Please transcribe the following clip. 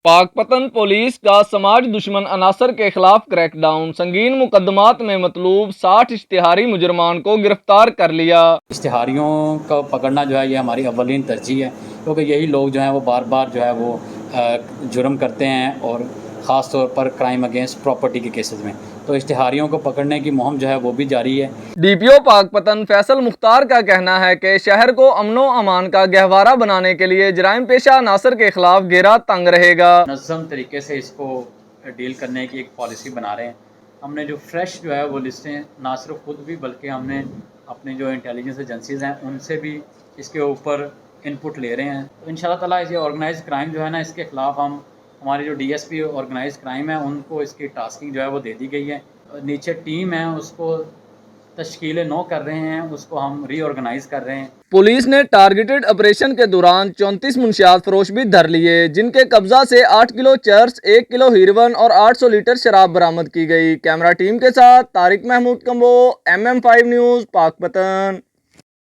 पाक पतन पुलिस का समाज दुश्मन अनासर के खिलाफ क्रैकडाउन, संगीन मुकदमात में मतलूब 60 इश्तिहारी मुजरमान को गिरफ्तार कर लिया। इश्तिहारियों को पकड़ना जो है ये हमारी अव्वलीन तरजीह है, क्योंकि यही लोग जो हैं वो बार बार जो है वो जुर्म करते हैं और ख़ास तौर पर क्राइम अगेंस्ट प्रॉपर्टी के केसेस में। तो इश्तिहारियों को पकड़ने की मुहिम जो है वो भी जारी है। डीपीओ पाकपतन फैसल मुख्तार का कहना है कि शहर को अमनो अमान का गहवारा बनाने के लिए जराइम पेशा अनासर के खिलाफ घेरा तंग रहेगा। मुनज़्ज़म तरीके से इसको डील करने की एक पॉलिसी बना रहे हैं। हमने जो फ्रेश जो है वो लिस्टें ना सिर्फ खुद भी बल्कि हमने अपने जो इंटेलिजेंस एजेंसीज़ हैं उनसे भी इसके ऊपर इनपुट ले रहे हैं। तो इंशाल्लाह ताला ये ऑर्गेनाइज़ क्राइम जो है ना, इसके ख़िलाफ़ हम हमारे जो डीएसपी ऑर्गेनाइज़ क्राइम है उनको इसकी टास्किंग जो है वो दे दी गई है। नीचे टीम है उसको तश्कीलें नो कर रहे हैं, उसको हम रीऑर्गेनाइज कर रहे हैं। पुलिस ने टारगेटेड ऑपरेशन के दौरान 34 मुंशियात फरोश भी धर लिए, जिनके कब्जा से 8 किलो चर्स, 1 किलो हीरोइन और 800 लीटर शराब बरामद की गई। कैमरा टीम के साथ तारिक महमूद कंबो, MM5 न्यूज़, पाकपतन।